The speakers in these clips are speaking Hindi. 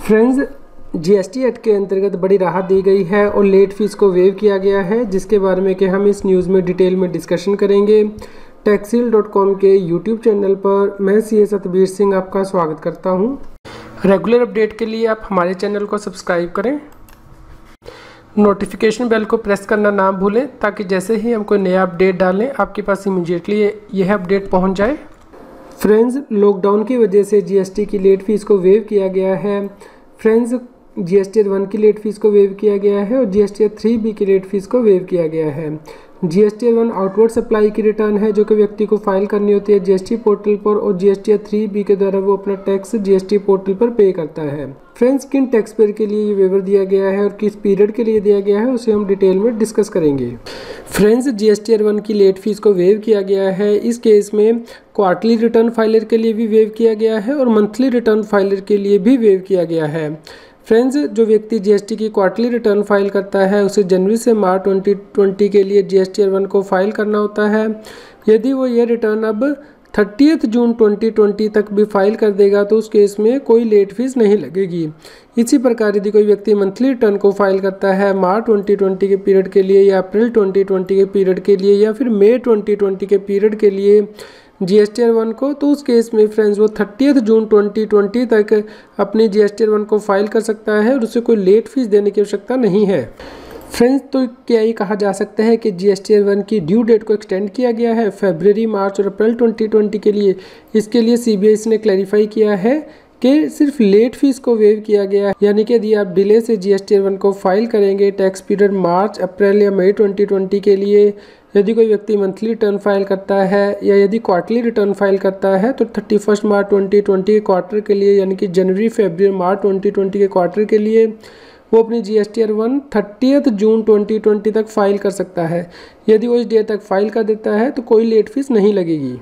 फ्रेंड्स, जीएसटी एक्ट के अंतर्गत बड़ी राहत दी गई है और लेट फीस को वेव किया गया है, जिसके बारे में कि हम इस न्यूज़ में डिटेल में डिस्कशन करेंगे। टैक्सील.com के यूट्यूब चैनल पर मैं सीए सतबीर सिंह आपका स्वागत करता हूं। रेगुलर अपडेट के लिए आप हमारे चैनल को सब्सक्राइब करें, नोटिफिकेशन बेल को प्रेस करना ना भूलें ताकि जैसे ही हम कोई नया अपडेट डालें आपके पास इमीडिएटली यह अपडेट पहुँच जाए। फ्रेंड्स, लॉकडाउन की वजह से जीएसटी की लेट फीस को वेव किया गया है। फ्रेंड्स, जीएसटी 1 की लेट फीस को वेव किया गया है और जीएसटी 3B की लेट फीस को वेव किया गया है। जीएसटी 1 आउटवर्ड सप्लाई की रिटर्न है जो कि व्यक्ति को फाइल करनी होती है जीएसटी पोर्टल पर, और जीएसटी 3B के द्वारा वो अपना टैक्स जीएसटी पोर्टल पर पे करता है। फ्रेंड्स, किन टैक्स पेयर के लिए ये वेवर दिया गया है और किस पीरियड के लिए दिया गया है उसे हम डिटेल में डिस्कस करेंगे। फ्रेंड्स, जीएसटी 1 की लेट फीस को वेव किया गया है। इस केस में क्वार्टरली रिटर्न फाइलर के लिए भी वेव किया गया है और मंथली रिटर्न फाइलर के लिए भी वेव किया गया है। फ्रेंड्स, जो व्यक्ति जीएसटी की क्वार्टरली रिटर्न फाइल करता है उसे जनवरी से मार्च 2020 के लिए जीएसटी 1 को फाइल करना होता है। यदि वो ये रिटर्न अब 30 जून 2020 तक भी फाइल कर देगा तो उस केस में कोई लेट फीस नहीं लगेगी। इसी प्रकार यदि कोई व्यक्ति मंथली रिटर्न को फाइल करता है मार्च 2020 के पीरियड के लिए या अप्रैल 2020 के पीरियड के लिए या फिर मई 2020 के पीरियड के लिए जीएसटी 1 को, तो उस केस में फ्रेंड्स वो 30 जून 2020 तक अपनी जीएसटी 1 को फाइल कर सकता है और उसे कोई लेट फीस देने की आवश्यकता नहीं है। फ्रेंड्स, तो क्या ये कहा जा सकता है कि जीएसटी 1 की ड्यू डेट को एक्सटेंड किया गया है फरवरी, मार्च और अप्रैल 2020 के लिए? इसके लिए सीबीआईसी ने क्लैरिफाई किया है कि सिर्फ लेट फीस को वेव किया गया है, यानी कि यदि आप डिले से जीएसटी 1 को फाइल करेंगे टैक्स पीरियड मार्च, अप्रैल या मई 2020 के लिए, यदि कोई व्यक्ति मंथली रिटर्न फाइल करता है या यदि क्वार्टरली रिटर्न फाइल करता है तो 31 मार्च 2020 के क्वार्टर के लिए, यानी कि जनवरी, फरवरी, मार्च 2020 के क्वार्टर के लिए वो अपनी जीएसटी 1 30 जून 2020 तक फाइल कर सकता है। यदि वो इस डेट तक फाइल कर देता है तो कोई लेट फीस नहीं लगेगी।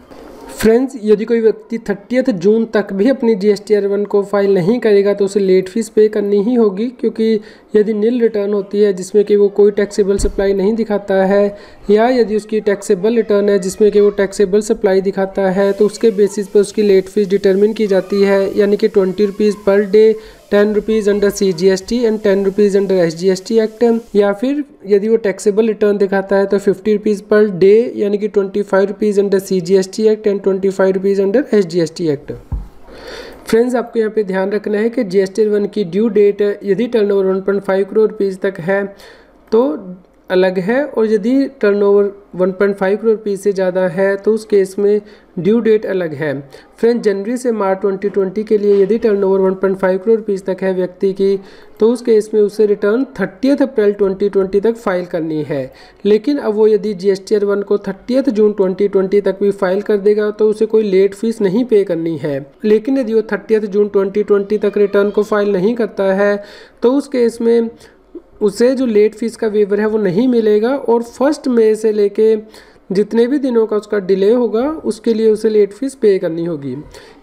फ्रेंड्स, यदि कोई व्यक्ति 30 जून तक भी अपनी जीएसटी 1 को फाइल नहीं करेगा तो उसे लेट फीस पे करनी ही होगी, क्योंकि यदि नील रिटर्न होती है जिसमें कि वो कोई टैक्सेबल सप्लाई नहीं दिखाता है या यदि उसकी टैक्सेबल रिटर्न है जिसमें कि वो टैक्सेबल सप्लाई दिखाता है तो उसके बेसिस पर उसकी लेट फीस डिटरमिन की जाती है, यानी कि 20 rupees per day, 10 rupees under CGST and 10 rupees under SGST act, या फिर यदि वो टैक्सेबल रिटर्न दिखाता है तो 50 रुपीज़ पर डे, यानी कि 25 rupees under CGST act and 25 rupees under SGST act. Friends, आपको यहाँ पे ध्यान रखना है कि जीएसटी 1 की ड्यू डेट यदि टर्नओवर 1.5 करोड़ रुपीज़ तक है तो अलग है, और यदि टर्नओवर 1.5 करोड़ रुपीज़ से ज़्यादा है तो उस केस में ड्यू डेट अलग है। फ्रेंड्स, जनवरी से मार्च 2020 के लिए यदि टर्नओवर 1.5 करोड़ रुपीज़ तक है व्यक्ति की तो उस केस में उसे रिटर्न 30 अप्रैल 2020 तक फाइल करनी है। लेकिन अब वो यदि जीएसटी 1 को 30 जून 2020 तक भी फाइल कर देगा तो उसे कोई लेट फीस नहीं पे करनी है। लेकिन यदि वो 30 जून 2020 तक रिटर्न को फाइल नहीं करता है तो उस केस में उसे जो लेट फीस का वेवर है वो नहीं मिलेगा, और 1 मई से लेके जितने भी दिनों का उसका डिले होगा उसके लिए उसे लेट फीस पे करनी होगी।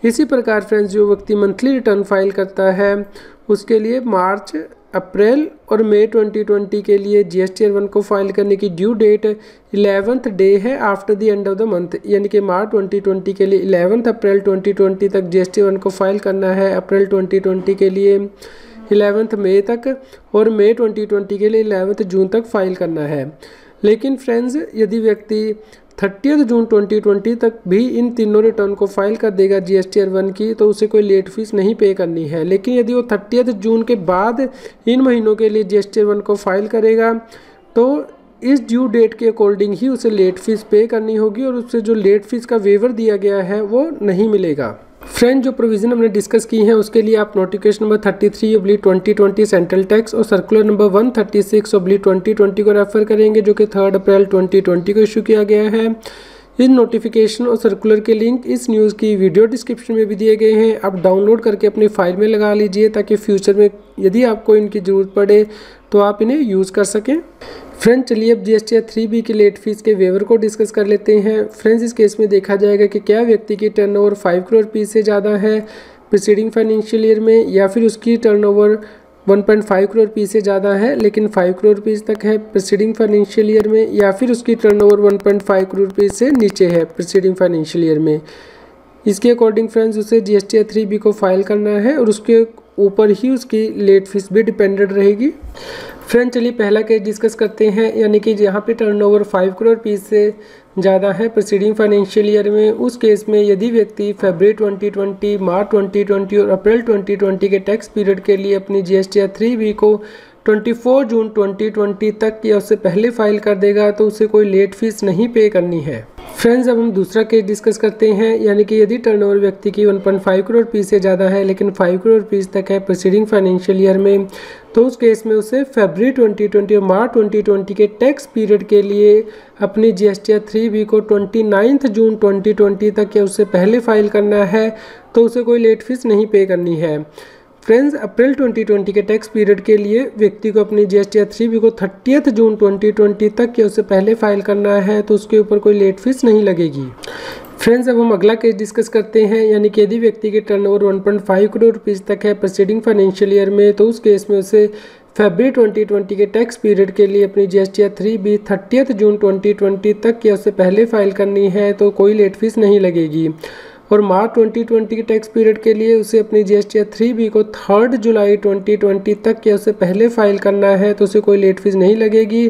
इसी प्रकार फ्रेंड्स, जो व्यक्ति मंथली रिटर्न फाइल करता है उसके लिए मार्च, अप्रैल और मई 2020 के लिए जीएसटी 1 को फाइल करने की ड्यू डेट 11th डे है after the end of the month, यानी कि मार्च 2020 के लिए 11 अप्रैल 2020 तक जीएसटी 1 को फाइल करना है, अप्रैल 2020 के लिए 11 मई तक और मई 2020 के लिए 11 जून तक फाइल करना है। लेकिन फ्रेंड्स, यदि व्यक्ति 30 जून 2020 तक भी इन तीनों रिटर्न को फाइल कर देगा जीएसटी 1 की तो उसे कोई लेट फीस नहीं पे करनी है। लेकिन यदि वो 30 जून के बाद इन महीनों के लिए जीएसटी 1 को फाइल करेगा तो इस ड्यू डेट के अकॉर्डिंग ही उसे लेट फीस पे करनी होगी और उससे जो लेट फीस का वेवर दिया गया है वो नहीं मिलेगा। फ्रेंड, जो प्रोविज़न हमने डिस्कस की हैं उसके लिए आप नोटिफिकेशन नंबर 33/2020 सेंट्रल टैक्स और सर्कुलर नंबर 136/2020 को रेफर करेंगे जो कि 3 अप्रैल 2020 को इशू किया गया है। इन नोटिफिकेशन और सर्कुलर के लिंक इस न्यूज़ की वीडियो डिस्क्रिप्शन में भी दिए गए हैं। आप डाउनलोड करके अपनी फाइल में लगा लीजिए ताकि फ्यूचर में यदि आपको इनकी ज़रूरत पड़े तो आप इन्हें यूज़ कर सकें। फ्रेंड्स, चलिए अब जीएसटी 3B की लेट फीस के वेवर को डिस्कस कर लेते हैं। फ्रेंड्स, इस केस में देखा जाएगा कि क्या व्यक्ति की टर्नओवर 5 करोड़ रुपीज़ से ज़्यादा है प्रीसीडिंग फाइनेंशियल ईयर में, या फिर उसकी टर्नओवर 1.5 करोड़ रुपीज़ से ज़्यादा है लेकिन 5 करोड़ रुपीज़ तक है प्रीसीडिंग फाइनेंशियल ईयर में, या फिर उसकी टर्नओवर 1.5 करोड़ रुपीज़ से नीचे है प्रीसीडिंग फाइनेंशियल ईयर में। इसके अकॉर्डिंग फ्रेंड्स उसे जीएसटी 3B को फाइल करना है और उसके ऊपर ही उसकी लेट फीस भी डिपेंडेंट रहेगी। फ्रेंड चलिए पहला केस डिस्कस करते हैं, यानी कि जहाँ पे टर्नओवर 5 करोड़ रुपीस से ज़्यादा है प्रीसीडिंग फाइनेंशियल ईयर में, उस केस में यदि व्यक्ति फरवरी 2020, मार्च 2020 और अप्रैल 2020 के टैक्स पीरियड के लिए अपनी GST 3B को 24 जून 2020 तक या उससे पहले फाइल कर देगा तो उसे कोई लेट फीस नहीं पे करनी है। फ्रेंड्स अब हम दूसरा केस डिस्कस करते हैं, यानी कि यदि टर्नओवर व्यक्ति की 1.5 करोड़ रुपीस से ज़्यादा है लेकिन 5 करोड़ रुपीस तक है प्रीसीडिंग फाइनेंशियल ईयर में, तो उस केस में उसे फरवरी 2020 और मार्च 2020 के टैक्स पीरियड के लिए अपनी GST 3B को 29 जून 2020 तक या उससे पहले फाइल करना है, तो उसे कोई लेट फीस नहीं पे करनी है। फ्रेंड्स अप्रैल 2020 के टैक्स पीरियड के लिए व्यक्ति को अपनी GST 3B को 30 जून 2020 तक या उससे पहले फाइल करना है, तो उसके ऊपर कोई लेट फीस नहीं लगेगी। फ्रेंड्स अब हम अगला केस डिस्कस करते हैं, यानी कि यदि व्यक्ति के टर्नओवर 1.5 करोड़ रुपीस तक है प्रीसीडिंग फाइनेंशियल ईयर में, तो उस केस में उसे फरवरी 2020 के टैक्स पीरियड के लिए अपनी GST 3B 30 जून 2020 तक या उससे पहले फाइल करनी है, तो कोई लेट फीस नहीं लगेगी। और मार्च 2020 के टैक्स पीरियड के लिए उसे अपनी GST 3B को 3 जुलाई 2020 तक या उससे पहले फाइल करना है, तो उसे कोई लेट फीस नहीं लगेगी।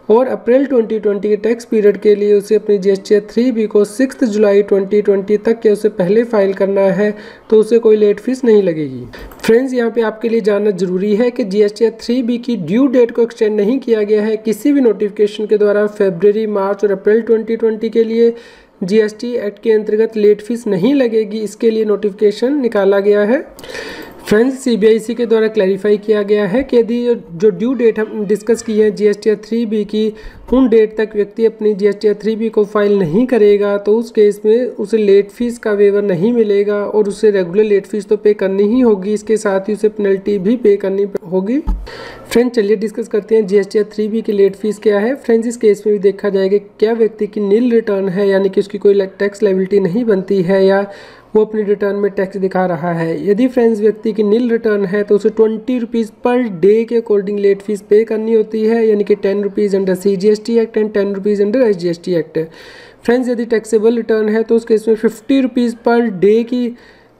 और अप्रैल 2020 के टैक्स पीरियड के लिए उसे अपनी GST 3B को 6 जुलाई 2020 तक या उससे पहले फाइल करना है, तो उसे कोई लेट फीस नहीं लगेगी। फ्रेंड्स यहाँ पे आपके लिए जानना जरूरी है कि GST 3B की ड्यू डेट को एक्सटेंड नहीं किया गया है किसी भी नोटिफिकेशन के द्वारा। फरवरी, मार्च और अप्रैल 2020 के लिए GST एक्ट के अंतर्गत लेट फीस नहीं लगेगी, इसके लिए नोटिफिकेशन निकाला गया है। फ्रेंड्स CBIC के द्वारा क्लैरिफाई किया गया है कि यदि जो ड्यू डेट हम डिस्कस की है GST 3B की, उन डेट तक व्यक्ति अपनी GST 3B को फाइल नहीं करेगा, तो उस केस में उसे लेट फीस का वेवर नहीं मिलेगा और उसे रेगुलर लेट फीस तो पे करनी ही होगी, इसके साथ ही उसे पेनल्टी भी पे करनी होगी। फ्रेंड्स चलिए डिस्कस करते हैं GST 3B की लेट फीस क्या है। फ्रेंड्स इस केस में भी देखा जाएगा क्या व्यक्ति की नील रिटर्न है, यानी कि उसकी कोई टैक्स लायबिलिटी नहीं बनती है या वो अपनी रिटर्न में टैक्स दिखा रहा है। यदि फ्रेंड्स व्यक्ति की नील रिटर्न है तो उसे 20 रुपीज़ पर डे के अकॉर्डिंग लेट फीस पे करनी होती है, यानी कि 10 rupees under CGST act and 10 rupees under SGST act. Friends यदि टैक्सेबल रिटर्न है तो उस केस में 50 रुपीज़ पर डे की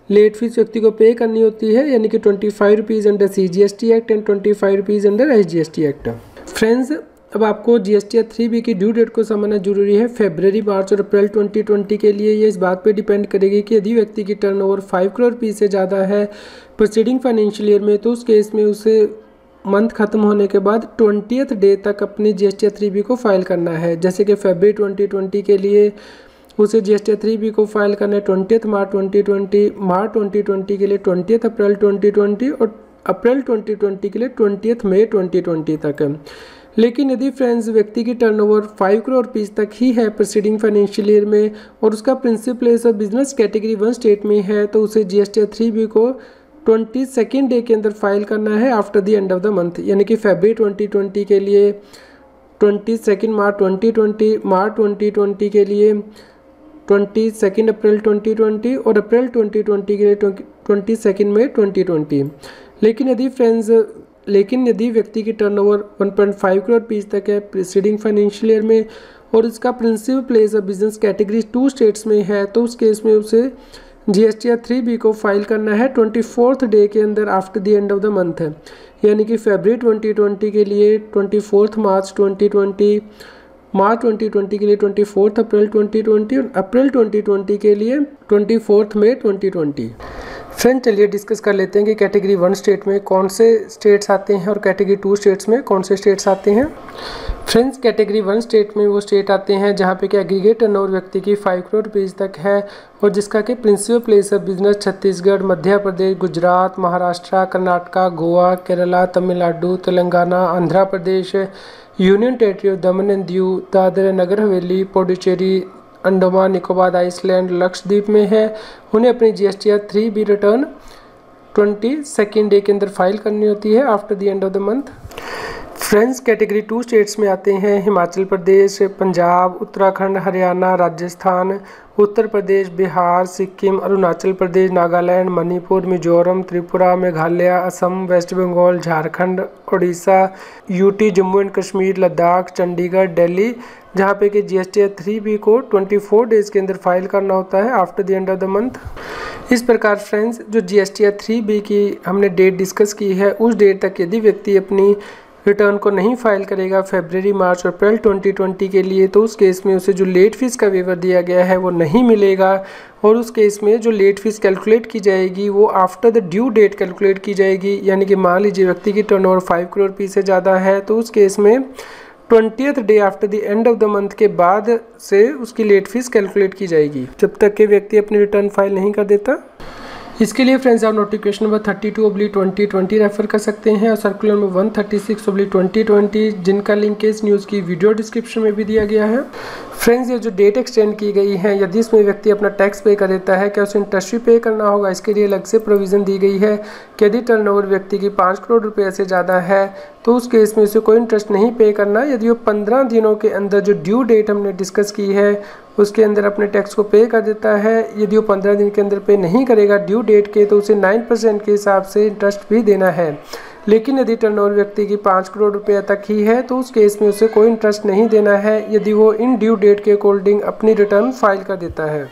लेट फीस व्यक्ति को पे करनी होती है, यानी कि 25 rupees under CGST act and 25 rupees under SGST act. Friends अब आपको GST 3B की ड्यू डेट को समझना जरूरी है। फरवरी, मार्च और अप्रैल 2020 के लिए ये इस बात पे डिपेंड करेगी कि यदि व्यक्ति की टर्नओवर 5 करोड़ रुपीस से ज़्यादा है प्रीसीडिंग फाइनेंशियल ईयर में, तो उस केस में उसे मंथ खत्म होने के बाद 20th डे तक अपनी GST 3B को फाइल करना है। जैसे कि फरवरी 2020 के लिए उसे GST 3B को फाइल करना है 20th मार्च 2020, मार्च 2020 के लिए 20th अप्रैल 2020 और अप्रैल 2020 के लिए 20th मई 2020 तक। लेकिन यदि फ्रेंड्स व्यक्ति की टर्नओवर 5 करोड़ रुपीस तक ही है प्रीसीडिंग फाइनेंशियल ईयर में और उसका principal place of business category 1 state में है, तो उसे GST 3B को 22nd डे के अंदर फाइल करना है after the end of the month, यानी कि फरवरी 2020 के लिए 22 मार्च 2020, मार्च 2020 के लिए 22 अप्रैल 2020 और अप्रैल 2020 के लिए 22 मई 2020। लेकिन यदि व्यक्ति की टर्नओवर 1.5 करोड़ रुपीस तक है प्रीसीडिंग फाइनेंशियल ईयर में और इसका principal place of business category 2 states में है, तो उस केस में उसे GST 3B को फाइल करना है 24th डे के अंदर after the end of the month, यानी कि फरवरी 2020 के लिए 24 मार्च 2020, मार्च 2020 के लिए 24 अप्रैल 2020 और अप्रैल 2020 के लिए 24 मई 2020। फ्रेंड चलिए डिस्कस कर लेते हैं कि कैटेगरी 1 स्टेट में कौन से स्टेट्स आते हैं और कैटेगरी 2 स्टेट्स में कौन से स्टेट्स आते हैं। फ्रेंड्स कैटेगरी 1 स्टेट में वो स्टेट आते हैं जहां पे कि एग्रीगेट टर्नओवर व्यक्ति की 5 करोड़ रुपीस तक है और जिसका कि principal place of business Chhattisgarh, Madhya Pradesh, Gujarat, Maharashtra, Karnataka, Goa, Kerala, Tamil Nadu, Telangana, Andhra Pradesh, union territory of Daman and Diu, Dadra Nagar Haveli, Puducherry, Andaman Nicobar island, Lakshadweep में है। उन्हें अपनी GST 3B return 22nd day के अंदर फाइल करनी होती है after the end of the month. Friends category 2 states में आते हैं Himachal Pradesh, Punjab, Uttarakhand, Haryana, Rajasthan, Uttar Pradesh, Bihar, Sikkim, Arunachal Pradesh, Nagaland, Manipur, Mizoram, Tripura, Meghalaya, Assam, West Bengal, Jharkhand, Orissa, UT, Jammu and Kashmir, Ladakh, Chandigarh, Delhi, जहाँ पे कि GST 3B को 24 डेज़ के अंदर फाइल करना होता है after the end of the month. इस प्रकार फ्रेंड्स जो GST 3B की हमने डेट डिस्कस की है, उस डेट तक यदि व्यक्ति अपनी रिटर्न को नहीं फाइल करेगा फरवरी, मार्च और अप्रैल 2020 के लिए, तो उस केस में उसे जो लेट फीस का वेवर दिया गया है वो नहीं मिलेगा। और उस केस में जो लेट फीस कैलकुलेट की जाएगी वो after the due date calculate की जाएगी। यानी कि मान लीजिए व्यक्ति की टर्नओवर 5 करोड़ रुपये से ज़्यादा है, तो उस केस में 20th day after the end of the month के बाद से उसकी लेट फीस कैलकुलेट की जाएगी, जब तक कि व्यक्ति अपनी रिटर्न फाइल नहीं कर देता। इसके लिए फ्रेंड्स आप नोटिफिकेशन नंबर 32/2020 रेफर कर सकते हैं और सर्कुलर नंबर 136/2020 जिनका लिंक इस न्यूज़ की वीडियो डिस्क्रिप्शन में भी दिया गया है। फ्रेंड्स ये जो डेट एक्सटेंड की गई है, यदि इसमें व्यक्ति अपना टैक्स पे कर देता है, क्या उसे इंटरेस्ट भी पे करना होगा, इसके लिए अलग से प्रोविज़न दी गई है कि यदि टर्नओवर व्यक्ति की 5 करोड़ रुपये से ज़्यादा है तो उस केस में उसे कोई इंटरेस्ट नहीं पे करना। यदि वो 15 दिनों के अंदर जो ड्यू डेट हमने डिस्कस की है उसके अंदर अपने टैक्स को पे कर देता है, यदि वो 15 दिन के अंदर पे नहीं करेगा ड्यू डेट के, तो उसे 9% के हिसाब से इंटरेस्ट भी देना है। लेकिन यदि टर्नओवर व्यक्ति की 5 करोड़ रुपये तक ही है तो उस केस में उसे कोई इंटरेस्ट नहीं देना है, यदि वो इन ड्यू डेट के अकॉर्डिंग अपनी रिटर्न फाइल कर देता है।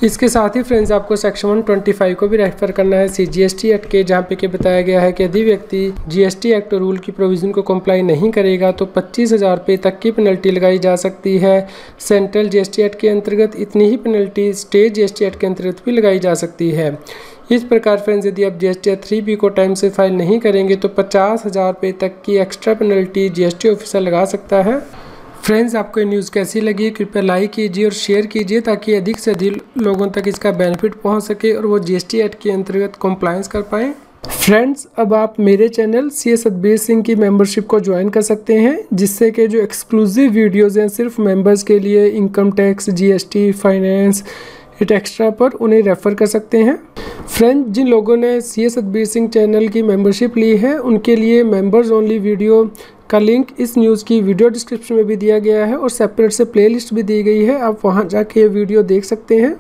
इसके साथ ही फ्रेंड्स आपको सेक्शन 125 को भी रेफर करना है CGST एक्ट के, जहाँ पे कि बताया गया है कि यदि व्यक्ति GST एक्ट और रूल की प्रोविज़न को कंप्लाई नहीं करेगा तो 25,000 रुपये तक की पेनल्टी लगाई जा सकती है। सेंट्रल GST एक्ट के अंतर्गत इतनी ही पेनल्टी स्टेट GST एक्ट के अंतर्गत भी लगाई जा सकती है। इस प्रकार फ्रेंड्स यदि आप GST 3B को टाइम से फाइल नहीं करेंगे तो 50,000 रुपये तक की एक्स्ट्रा पेनल्टी GST ऑफिसर लगा सकता है। फ्रेंड्स आपको ये न्यूज़ कैसी लगी कृपया लाइक कीजिए और शेयर कीजिए ताकि अधिक से अधिक लोगों तक इसका बेनिफिट पहुंच सके और वो GST एक्ट के अंतर्गत कंप्लायंस कर पाएँ। फ्रेंड्स अब आप मेरे चैनल CS सतबीर सिंह की मेंबरशिप को ज्वाइन कर सकते हैं, जिससे कि जो एक्सक्लूसिव वीडियोज़ हैं सिर्फ मेंबर्स के लिए, income tax, GST, finance, extra पर उन्हें रेफ़र कर सकते हैं। फ्रेंड्स जिन लोगों ने CS सतबीर सिंह चैनल की मेंबरशिप ली है उनके लिए मेंबर्स ओनली वीडियो का लिंक इस न्यूज़ की वीडियो डिस्क्रिप्शन में भी दिया गया है और सेपरेट से प्लेलिस्ट भी दी गई है, आप वहां जाके ये वीडियो देख सकते हैं।